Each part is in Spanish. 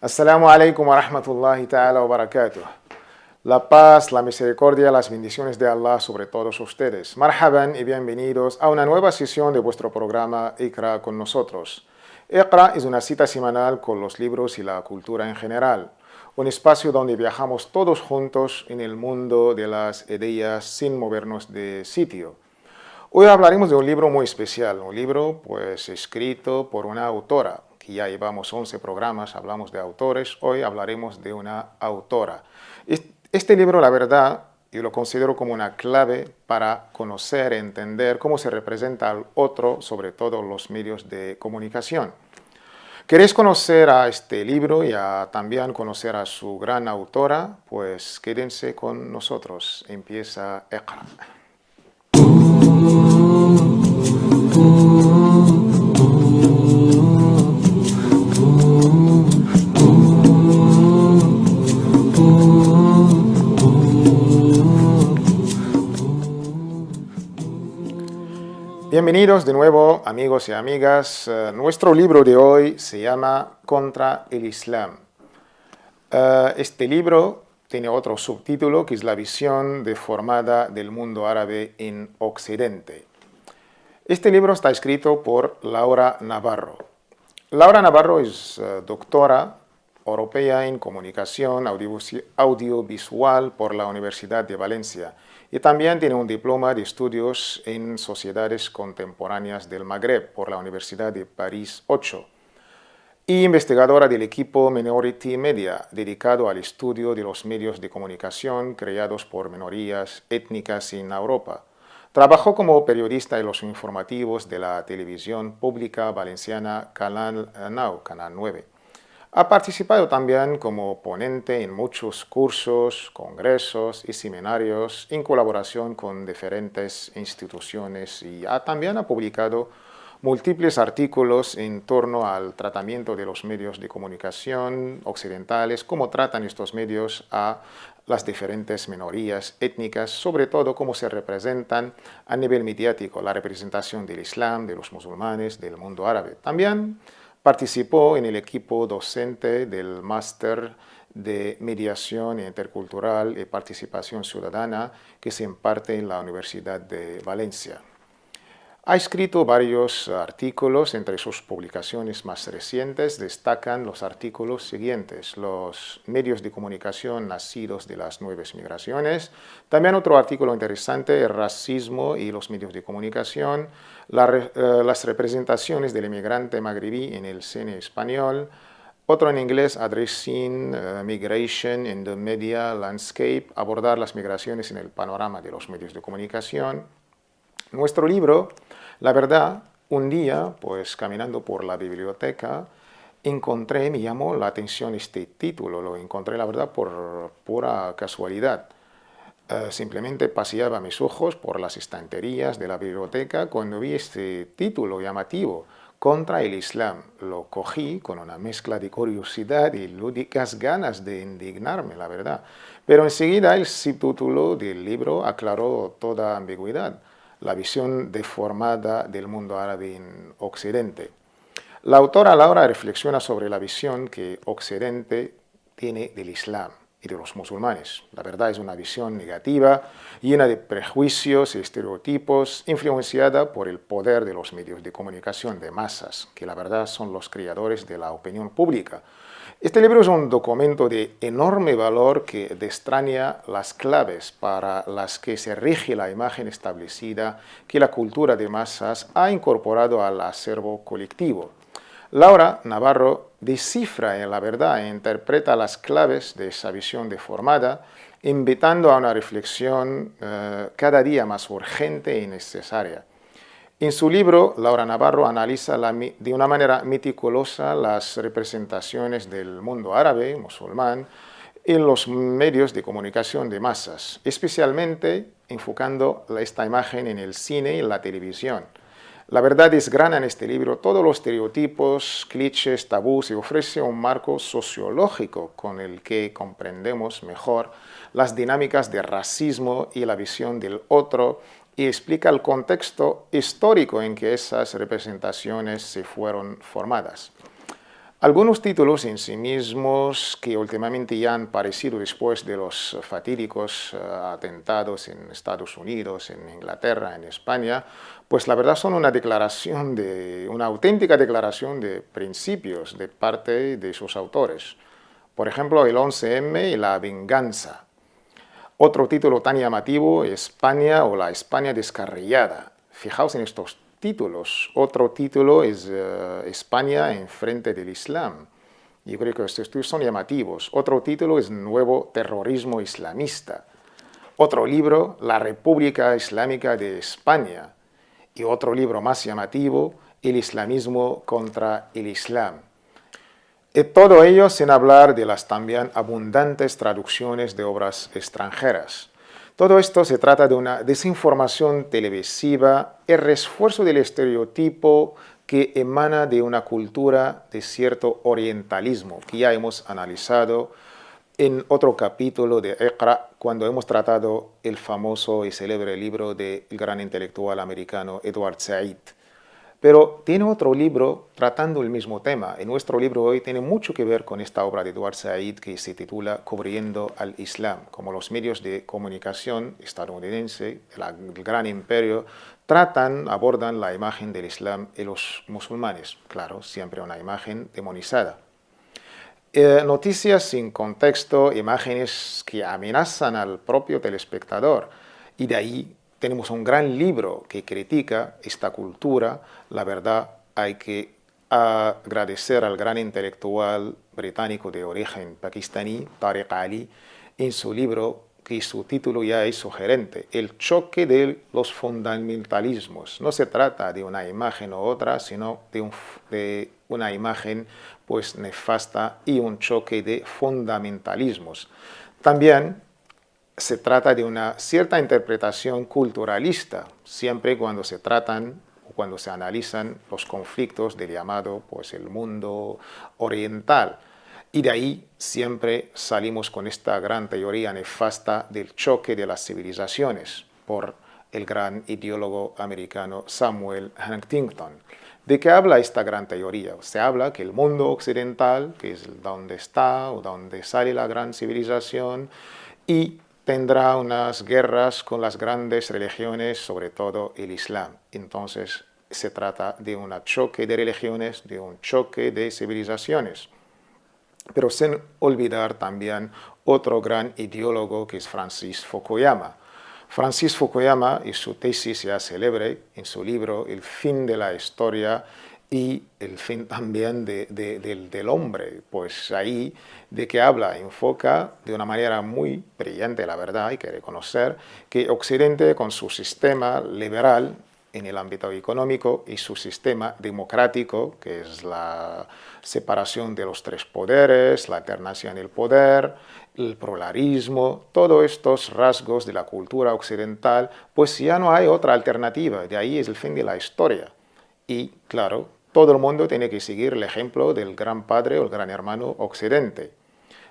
Assalamu alaikum wa rahmatullahi ta'ala wa barakatuh. La paz, la misericordia, las bendiciones de Allah sobre todos ustedes. Marhaban y bienvenidos a una nueva sesión de vuestro programa Iqra con nosotros. Iqra es una cita semanal con los libros y la cultura en general. Un espacio donde viajamos todos juntos en el mundo de las ideas sin movernos de sitio. Hoy hablaremos de un libro muy especial, un libro escrito por una autora, que ya llevamos 11 programas, hablamos de autores, hoy hablaremos de una autora. Este libro, la verdad, yo lo considero como una clave para conocer, entender cómo se representa al otro, sobre todo los medios de comunicación. ¿Queréis conocer a este libro y también conocer a su gran autora? Pues quédense con nosotros. Empieza Iqra. Bienvenidos de nuevo, amigos y amigas. Nuestro libro de hoy se llama Contra el Islam. Este libro tiene otro subtítulo que es La visión deformada del mundo árabe en Occidente. Este libro está escrito por Laura Navarro. Laura Navarro es doctora europea en comunicación audiovisual por la Universidad de Valencia y también tiene un diploma de estudios en sociedades contemporáneas del Magreb por la Universidad de París 8 y investigadora del equipo Minority Media, dedicado al estudio de los medios de comunicación creados por minorías étnicas en Europa. Trabajó como periodista en los informativos de la televisión pública valenciana Canal 9. Ha participado también como ponente en muchos cursos, congresos y seminarios en colaboración con diferentes instituciones y también ha publicado múltiples artículos en torno al tratamiento de los medios de comunicación occidentales, cómo tratan estos medios a las diferentes minorías étnicas, sobre todo cómo se representan a nivel mediático, la representación del Islam, de los musulmanes, del mundo árabe. También participó en el equipo docente del máster de mediación intercultural y participación ciudadana que se imparte en la Universidad de Valencia. Ha escrito varios artículos, entre sus publicaciones más recientes destacan los artículos siguientes: los medios de comunicación nacidos de las nuevas migraciones. También otro artículo interesante, el racismo y los medios de comunicación, las representaciones del inmigrante magrebí en el cine español. Otro en inglés, Addressing Migration in the Media Landscape, abordar las migraciones en el panorama de los medios de comunicación. Nuestro libro, la verdad, un día, caminando por la biblioteca, me llamó la atención este título, lo encontré, la verdad, por pura casualidad. Simplemente paseaba mis ojos por las estanterías de la biblioteca cuando vi este título llamativo, Contra el Islam. Lo cogí con una mezcla de curiosidad y lúdicas ganas de indignarme, la verdad. Pero enseguida el subtítulo del libro aclaró toda ambigüedad: la visión deformada del mundo árabe en Occidente. La autora Laura reflexiona sobre la visión que Occidente tiene del Islam y de los musulmanes. La verdad es una visión negativa, llena de prejuicios y estereotipos, influenciada por el poder de los medios de comunicación de masas, que la verdad son los creadores de la opinión pública. Este libro es un documento de enorme valor que destraña las claves para las que se rige la imagen establecida que la cultura de masas ha incorporado al acervo colectivo. Laura Navarro descifra en la verdad e interpreta las claves de esa visión deformada, invitando a una reflexión cada día más urgente y necesaria. En su libro, Laura Navarro analiza de una manera meticulosa las representaciones del mundo árabe, musulmán, en los medios de comunicación de masas, especialmente enfocando esta imagen en el cine y en la televisión. La verdad desgrana en este libro todos los estereotipos, clichés, tabús y ofrece un marco sociológico con el que comprendemos mejor las dinámicas de racismo y la visión del otro y explica el contexto histórico en que esas representaciones se fueron formadas. Algunos títulos en sí mismos que últimamente ya han aparecido después de los fatídicos atentados en Estados Unidos, en Inglaterra, en España, pues la verdad son una auténtica declaración de principios de parte de sus autores. Por ejemplo, el 11M y la venganza. Otro título tan llamativo, España o la España descarriada. Fijaos en estos títulos. Otro título es España en frente del Islam. Yo creo que estos son llamativos. Otro título es Nuevo terrorismo islamista. Otro libro, La República Islámica de España. Y otro libro más llamativo, El islamismo contra el Islam. Y todo ello sin hablar de las también abundantes traducciones de obras extranjeras. Todo esto se trata de una desinformación televisiva, el refuerzo del estereotipo que emana de una cultura de cierto orientalismo, que ya hemos analizado en otro capítulo de Iqra, cuando hemos tratado el famoso y célebre libro del gran intelectual americano Edward Said. Pero tiene otro libro tratando el mismo tema. En nuestro libro hoy tiene mucho que ver con esta obra de Edward Said que se titula Cubriendo al Islam. Como los medios de comunicación estadounidenses, el gran imperio, abordan la imagen del Islam y los musulmanes. Claro, siempre una imagen demonizada. Noticias sin contexto, imágenes que amenazan al propio telespectador. Y de ahí tenemos un gran libro que critica esta cultura. La verdad, hay que agradecer al gran intelectual británico de origen pakistaní, Tariq Ali, en su libro, que su título ya es sugerente, El choque de los fundamentalismos. No se trata de una imagen u otra, sino de una imagen pues nefasta y un choque de fundamentalismos. También se trata de una cierta interpretación culturalista, siempre cuando se tratan o cuando se analizan los conflictos del llamado pues, el mundo oriental. Y de ahí siempre salimos con esta gran teoría nefasta del choque de las civilizaciones por el gran ideólogo americano Samuel Huntington. ¿De qué habla esta gran teoría? Se habla que el mundo occidental, que es donde está o donde sale la gran civilización, y tendrá unas guerras con las grandes religiones, sobre todo el Islam. Entonces se trata de un choque de religiones, de un choque de civilizaciones. Pero sin olvidar también otro gran ideólogo que es Francis Fukuyama. Francis Fukuyama y su tesis ya célebre en su libro El fin de la historia y el fin también del hombre, pues ahí de que habla, enfoca de una manera muy brillante, la verdad, hay que reconocer que Occidente con su sistema liberal en el ámbito económico y su sistema democrático, que es la separación de los tres poderes, la alternancia en el poder, el pluralismo, todos estos rasgos de la cultura occidental, pues ya no hay otra alternativa, de ahí es el fin de la historia. Y claro, todo el mundo tiene que seguir el ejemplo del gran padre o el gran hermano Occidente.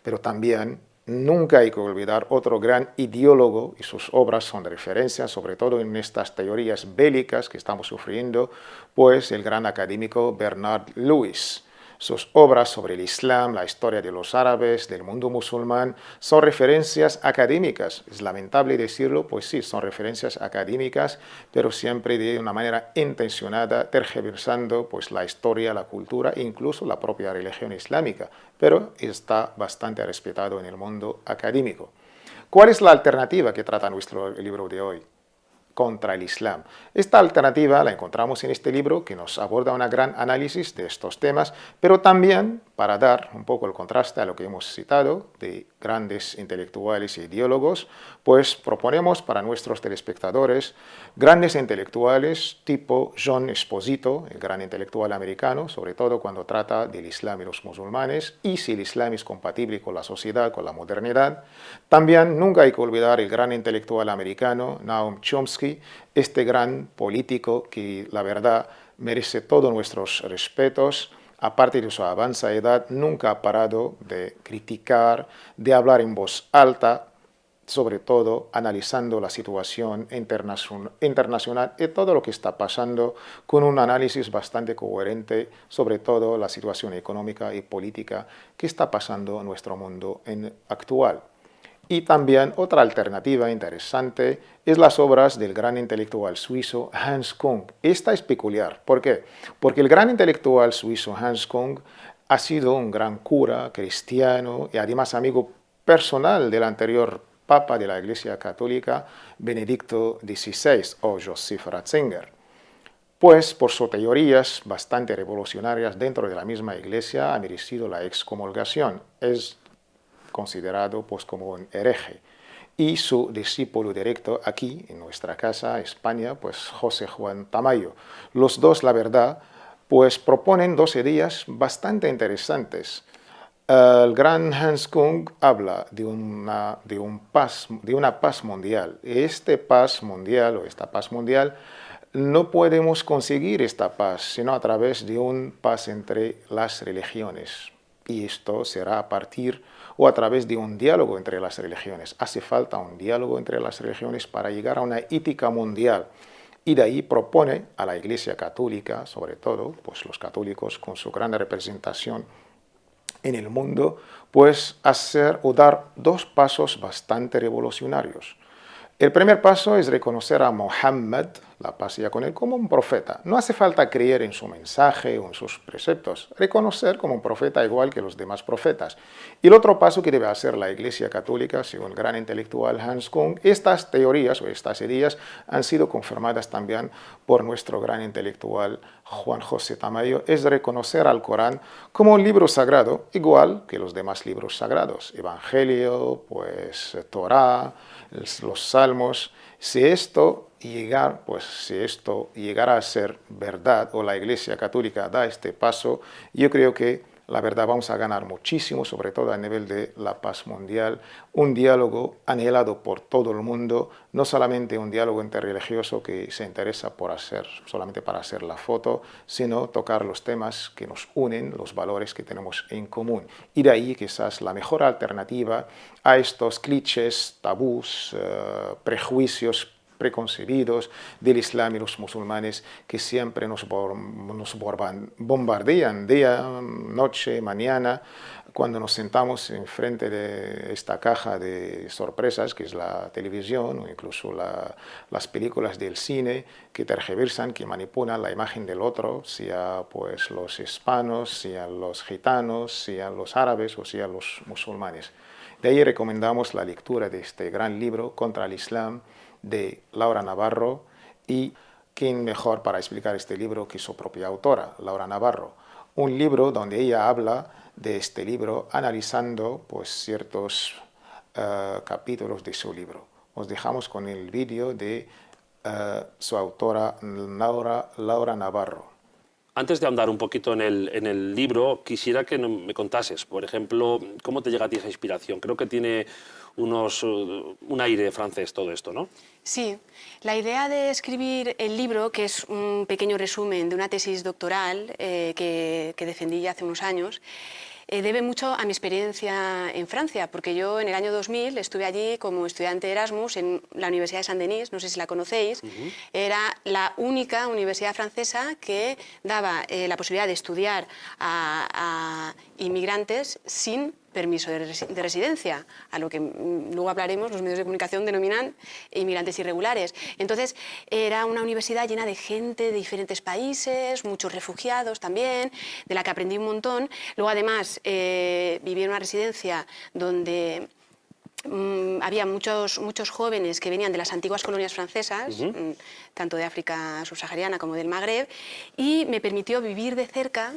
Pero también nunca hay que olvidar otro gran ideólogo, y sus obras son de referencia, sobre todo en estas teorías bélicas que estamos sufriendo, pues el gran académico Bernard Lewis. Sus obras sobre el Islam, la historia de los árabes, del mundo musulmán, son referencias académicas. Es lamentable decirlo, pues sí, son referencias académicas, pero siempre de una manera intencionada, tergiversando pues, la historia, la cultura e incluso la propia religión islámica. Pero está bastante respetado en el mundo académico. ¿Cuál es la alternativa que trata nuestro libro de hoy? Contra el Islam. Esta alternativa la encontramos en este libro que nos aborda un gran análisis de estos temas, pero también para dar un poco el contraste a lo que hemos citado de grandes intelectuales e ideólogos, pues proponemos para nuestros telespectadores grandes intelectuales tipo John Esposito, el gran intelectual americano, sobre todo cuando trata del Islam y los musulmanes, y si el Islam es compatible con la sociedad, con la modernidad. También nunca hay que olvidar el gran intelectual americano Noam Chomsky, este gran político que la verdad merece todos nuestros respetos. Aparte de su avanzada edad, nunca ha parado de criticar, de hablar en voz alta sobre todo analizando la situación internacional y todo lo que está pasando con un análisis bastante coherente, sobre todo la situación económica y política que está pasando en nuestro mundo actual. Y también otra alternativa interesante es las obras del gran intelectual suizo Hans Kung. Esta es peculiar. ¿Por qué? Porque el gran intelectual suizo Hans Kung ha sido un gran cura cristiano y además amigo personal del anterior Papa de la Iglesia Católica, Benedicto XVI o Joseph Ratzinger. Pues por sus teorías bastante revolucionarias dentro de la misma Iglesia ha merecido la excomulgación. Es considerado pues como un hereje. Y su discípulo directo aquí, en nuestra casa, España, pues José Juan Tamayo. Los dos, la verdad, pues proponen 12 días bastante interesantes. El gran Hans Kung habla de una paz mundial. Esta paz mundial, no podemos conseguir esta paz, sino a través de una paz entre las religiones. Y esto será a partir o a través de un diálogo entre las religiones. Hace falta un diálogo entre las religiones para llegar a una ética mundial. Y de ahí propone a la Iglesia Católica, sobre todo, pues los católicos con su gran representación en el mundo, pues hacer o dar 2 pasos bastante revolucionarios. El primer paso es reconocer a Mohammed, la paz sea con él, como un profeta. No hace falta creer en su mensaje o en sus preceptos, reconocer como un profeta igual que los demás profetas. Y el otro paso que debe hacer la Iglesia Católica, según el gran intelectual Hans Kung, estas teorías o estas ideas han sido confirmadas también por nuestro gran intelectual Juan José Tamayo, es reconocer al Corán como un libro sagrado, igual que los demás libros sagrados, Evangelio, pues Torá, los Salmos. Si esto llegara a ser verdad o la Iglesia Católica da este paso, yo creo que la verdad vamos a ganar muchísimo, sobre todo a nivel de la paz mundial, un diálogo anhelado por todo el mundo, no solamente un diálogo interreligioso que se interesa por hacer, solamente para hacer la foto, sino tocar los temas que nos unen, los valores que tenemos en común. Y de ahí quizás la mejor alternativa a estos clichés, tabús, prejuicios preconcebidos del Islam y los musulmanes que siempre nos bombardean día, noche, mañana, cuando nos sentamos enfrente de esta caja de sorpresas que es la televisión o incluso las películas del cine que tergiversan, que manipulan la imagen del otro, sea pues los hispanos, sean los gitanos, sean los árabes o sean los musulmanes. De ahí recomendamos la lectura de este gran libro Contra el Islam, de Laura Navarro, y quién mejor para explicar este libro que su propia autora, Laura Navarro. Un libro donde ella habla de este libro analizando pues, ciertos capítulos de su libro. Os dejamos con el vídeo de su autora Laura Navarro. Antes de ahondar un poquito en el libro, quisiera que me contases, por ejemplo, cómo te llega a ti esa inspiración. Creo que tiene un aire francés todo esto, ¿no? Sí, la idea de escribir el libro, que es un pequeño resumen de una tesis doctoral que defendí ya hace unos años, debe mucho a mi experiencia en Francia, porque yo en el año 2000 estuve allí como estudiante Erasmus en la Universidad de Saint-Denis, no sé si la conocéis. Era la única universidad francesa que daba la posibilidad de estudiar a inmigrantes sin permiso de residencia, a lo que luego hablaremos, los medios de comunicación denominan inmigrantes irregulares. Entonces, era una universidad llena de gente de diferentes países, muchos refugiados también, de la que aprendí un montón. Luego, además, viví en una residencia donde había muchos jóvenes que venían de las antiguas colonias francesas, tanto de África subsahariana como del Magreb, y me permitió vivir de cerca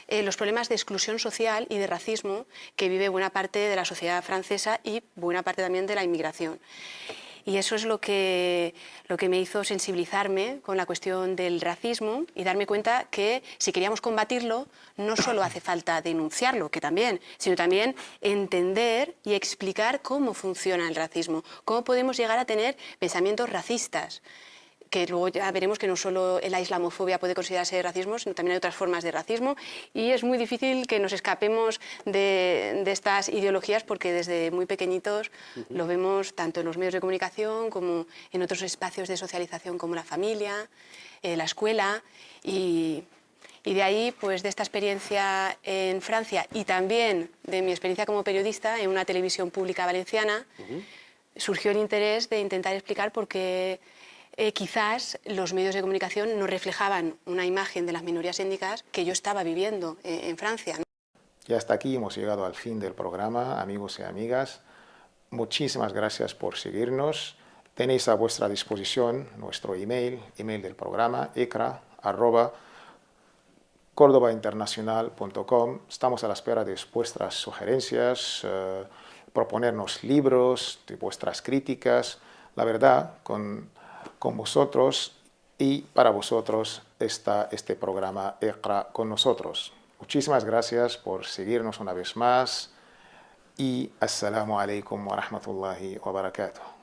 los problemas de exclusión social y de racismo que vive buena parte de la sociedad francesa y buena parte también de la inmigración. Y eso es lo que me hizo sensibilizarme con la cuestión del racismo y darme cuenta que si queríamos combatirlo, no solo hace falta denunciarlo, que también, sino también entender y explicar cómo funciona el racismo, cómo podemos llegar a tener pensamientos racistas, que luego ya veremos que no solo la islamofobia puede considerarse racismo, sino también hay otras formas de racismo, y es muy difícil que nos escapemos de estas ideologías porque desde muy pequeñitos lo vemos tanto en los medios de comunicación como en otros espacios de socialización como la familia, la escuela, y de ahí, pues de esta experiencia en Francia y también de mi experiencia como periodista en una televisión pública valenciana, surgió el interés de intentar explicar por qué quizás los medios de comunicación no reflejaban una imagen de las minorías étnicas que yo estaba viviendo en Francia, ¿no? Y hasta aquí hemos llegado al fin del programa, amigos y amigas. Muchísimas gracias por seguirnos. Tenéis a vuestra disposición nuestro email del programa, ecra@cordobainternacional.com. Estamos a la espera de vuestras sugerencias, proponernos libros, de vuestras críticas. La verdad, con vosotros y para vosotros está este programa ECRA con nosotros. Muchísimas gracias por seguirnos una vez más y assalamu alaikum wa rahmatullahi wa barakatuh.